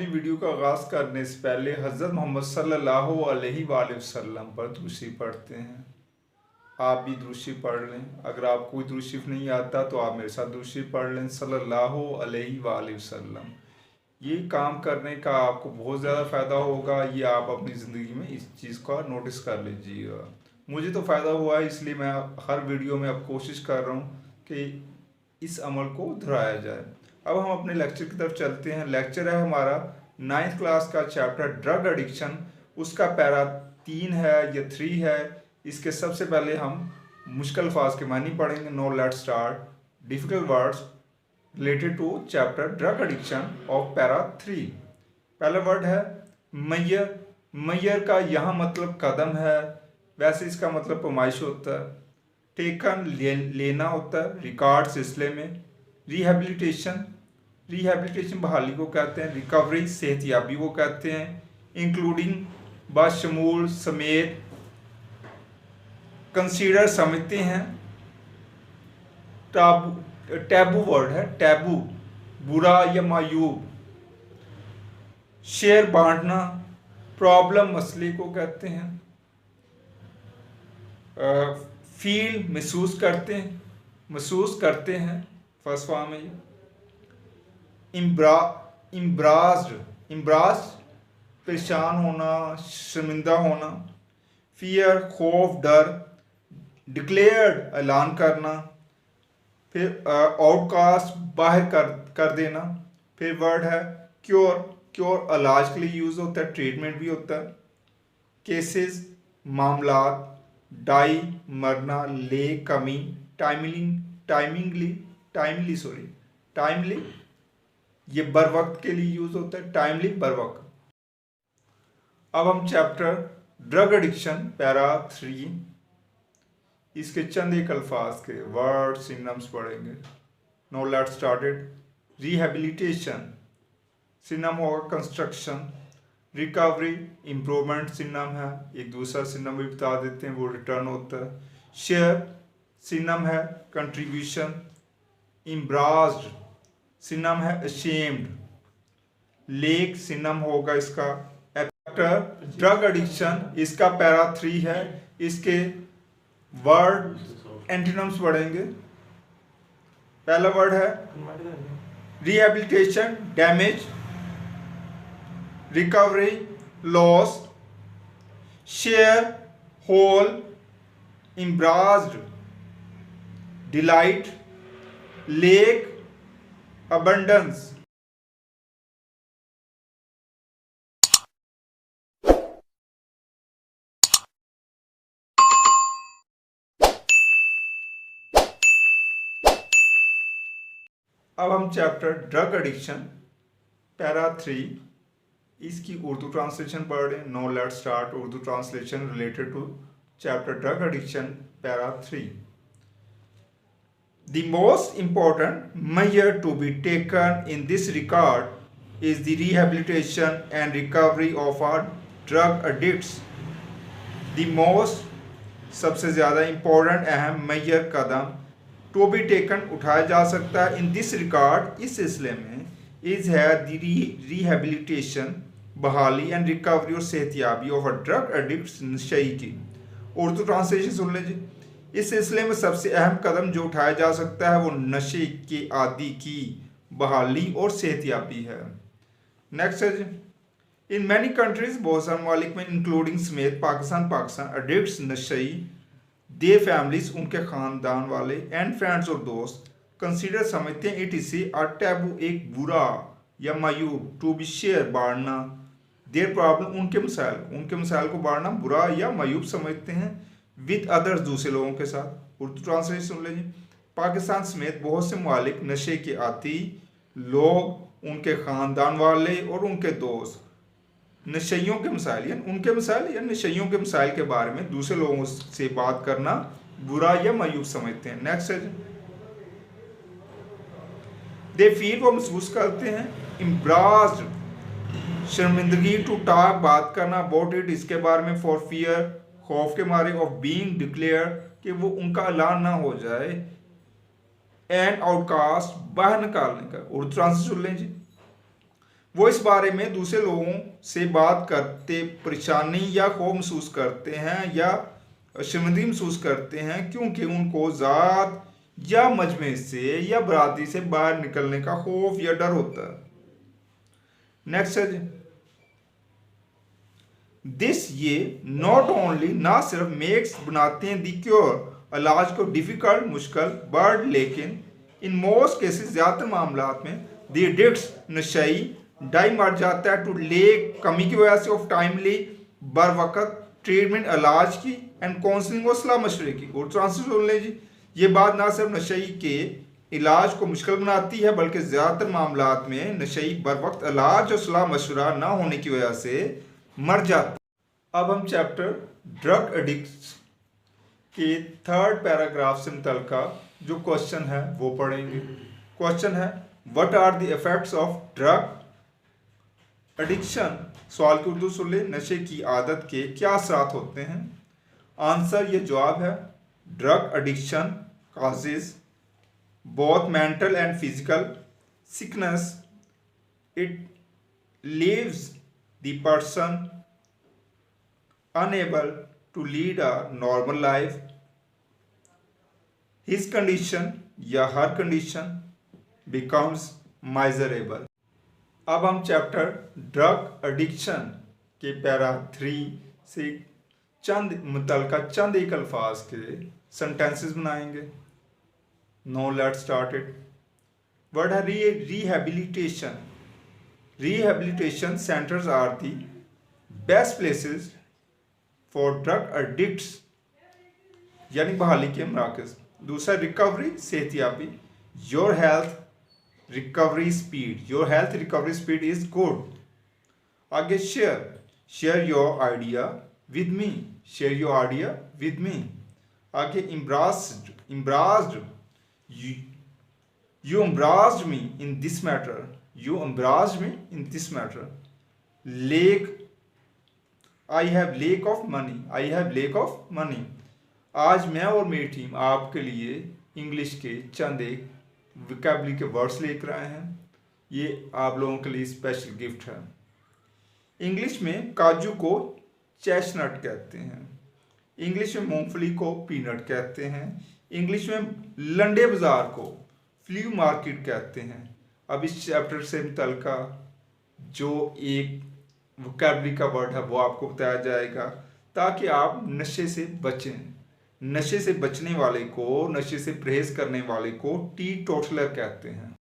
Video का आगाज़ करने से पहले हज़रत मोहम्मद सल्लल्लाहु अलैहि वसल्लम पर दुरूद पढ़ते हैं। आप भी दुरूद पढ़ लें। अगर आपको कोई दुरूद नहीं आता तो आप मेरे साथ दुरूद पढ़ लें सल्लल्लाहु अलैहि वसल्लम। ये काम करने का आपको बहुत ज़्यादा फ़ायदा होगा। ये आप अपनी ज़िंदगी में इस चीज़ का नोटिस कर लीजिएगा। मुझे तो फ़ायदा हुआ है, इसलिए मैं हर वीडियो में अब कोशिश कर रहा हूँ कि इस अमल को दोहराया जाए। अब हम अपने लेक्चर की तरफ चलते हैं। लेक्चर है हमारा 9th क्लास का चैप्टर ड्रग एडिक्शन। उसका पैरा 3 है या 3 है। इसके सबसे पहले हम मुश्किल अल्फाज के मानी पढ़ेंगे। No let's start difficult words related to chapter drug addiction of para 3। पहला वर्ड है मैयर। मैयर का यहाँ मतलब कदम है, वैसे इसका मतलब पैमाइश होता है। टेकन लेना होता है, रिकॉर्ड सिलसिले में। रिहेबिलिटेशन, रिहेबिलिटेशन बहाली को कहते हैं। रिकवरी सेहतियाबी को कहते हैं। इंक्लूडिंग बशमूल समेत। कंसीडर समझते हैं। टैबू वर्ड है, टैबू बुरा या मायूब। शेयर बांटना, प्रॉब्लम मसले को कहते हैं। फील महसूस करते हैं, महसूस करते हैं, फर्स्ट फॉर्म है ये। इम्ब्रास्ड परेशान होना, शर्मिंदा होना। फियर खौफ डर। डिक्लेयर्ड ऐलान करना। फिर आउटकास्ट बाहर कर देना। फिर वर्ड है क्योर। क्योर इलाज के लिए यूज़ होता है, ट्रीटमेंट भी होता है। केसेस मामलात। डाई मरना, ले कमी। टाइमली ये बर वक्त के लिए यूज होता है, टाइमली बर वक्त। अब हम चैप्टर ड्रग एडिक्शन पैरा 3 इसके चंद एक अल्फाज के वर्ड सिनोनिम्स पढ़ेंगे। No let's started. Rehabilitation synonym होगा कंस्ट्रक्शन। रिकवरी इम्प्रूवमेंट सिनोनिम है। एक दूसरा सिनोनिम भी बता देते हैं, वो रिटर्न होता है। शेयर सिनोनिम है कंट्रीब्यूशन। इम्ब्रास्ड सिनोनिम है अशेम्ड। लेक सिनोनिम होगा इसका एफेक्टर। ड्रग एडिक्शन इसका पैरा 3 है। इसके वर्ड एंटीनम्स पढ़ेंगे। पहला वर्ड है rehabilitation damage. Recovery loss. Share whole. Embarrassed delight. Lack abundance. अब हम चैप्टर ड्रग एडिक्शन पैरा 3 इसकी उर्दू ट्रांसलेशन पढ़ रहे हैं। No let's start Urdu translation related to chapter drug addiction para 3। The most important measure to be taken in this regard is the rehabilitation and recovery of our drug addicts. The most सबसे ज़्यादा important अहम major कदम to be taken उठाया जा सकता है in this record इस सिलसिले में इज़ है द रिहेबिलिटेशन बहाली एंड रिकवरी और सेहतियाबी ऑफ अ ड्रग एडिक्ट्स नशई की। उर्दू ट्रांसलेशन सुन लीजिए। इस सिलसिले में सबसे अहम कदम जो उठाया जा सकता है वो नशे के आदी की बहाली और सेहतियाबी है। नेक्स्ट है इन मैनी कंट्रीज बहुत सारे ममालिक में इंक्लूडिंग समेत पाकिस्तान एडिक्ट्स नशई दे फैमिलीज उनके ख़ानदान वाले एंड फ्रेंड्स और दोस्त कंसीडर समझते हैं इट इसे अ टैबू एक बुरा या मायूब टू बी शेयर बांटना देर प्रॉब्लम उनके मसाइल को बांटना बुरा या मायूब समझते हैं विद अदर्स दूसरे लोगों के साथ। उर्दू ट्रांसलेशन सुन लीजिए। पाकिस्तान समेत बहुत से ममालिक नशे के आती लोग, उनके ख़ानदान वाले और उनके दोस्त नशइयों के मसाइल यानी उनके मसाइल या नशइयों के मसाइल के बारे में दूसरे लोगों से बात करना बुरा या मायूब समझते हैं। नेक्स्ट है दे फील वो महसूस करते हैं। इम्ब्रास्ड शर्मिंदगी टू टॉक बात करना अबाउट इट इसके बारे में। फॉर फियर खौफ के मारे। ऑफ बीइंग डिक्लेयर कि वो उनका ऐलान ना हो जाए। एंड आउटकास्ट बाहर निकालने का। उर्दू ट्रांसलेशन सुन लें जी। वो इस बारे में दूसरे लोगों से बात करते परेशानी या खौफ महसूस करते हैं या शर्मिंदगी महसूस करते हैं क्योंकि उनको ज़ात या मजमे से या बरादरी से बाहर निकलने का खौफ या डर होता है। नेक्स्ट है दिस ये नॉट ओनली ना सिर्फ मेक्स बनाते हैं दी क्योर इलाज को डिफिकल्ट मुश्किल बट लेकिन इन मोस्ट केसेस ज़्यादातर मामलात में दी एडिक्ट्स नशई डाई मर जाता है टू ले कमी की वजह से ऑफ टाइमली बर वक्त ट्रीटमेंट इलाज की एंड काउंसलिंग और सलाह मशवरे की। और ट्रांसलेट सुन लें जी, ये बात ना सिर्फ नशई के इलाज को मुश्किल बनाती है बल्कि ज़्यादातर मामलात में नशई बर वक्त इलाज और सलाह मशवरा ना होने की वजह से मर जाता है। अब हम चैप्टर ड्रग एडिक्ट्स के 3rd पैराग्राफ से मुतल्लिका जो क्वेश्चन है वो पढ़ेंगे। क्वेश्चन है what are the effects of drug addiction. सवाल की उर्दू सुन ले, नशे की आदत के क्या असरात होते हैं। आंसर ये जवाब है drug addiction causes both mental and physical sickness. It leaves the person unable to lead a normal life. His condition या her condition becomes miserable. अब हम चैप्टर ड्रग एडिक्शन के पैरा 3 से चंद एक अल्फाज के सेंटेंसेस बनाएंगे। No let's start it. Word है rehabilitation. Rehabilitation centres are the best places for drug addicts यानी बहाली के मराकज़। दूसरा रिकवरी सेहतियाबी। Your health recovery speed is good. आगे share your idea with me. आगे embraced you embraced me in this matter. I have lack of money. आज मैं और मेरी टीम आपके लिए इंग्लिश के चंद एक वोकैबुलरी के वर्ड्स लेकर आए हैं। ये आप लोगों के लिए स्पेशल गिफ्ट है। इंग्लिश में काजू को चेस्टनट कहते हैं। इंग्लिश में मूंगफली को पीनट कहते हैं। इंग्लिश में लंडे बाजार को फ्ली मार्केट कहते हैं। अब इस चैप्टर से मुतल्लिका जो एक वोकैबुलरी का वर्ड है वो आपको बताया जाएगा ताकि आप नशे से बचें। नशे से बचने वाले को, नशे से परहेज करने वाले को टी टोटलर कहते हैं।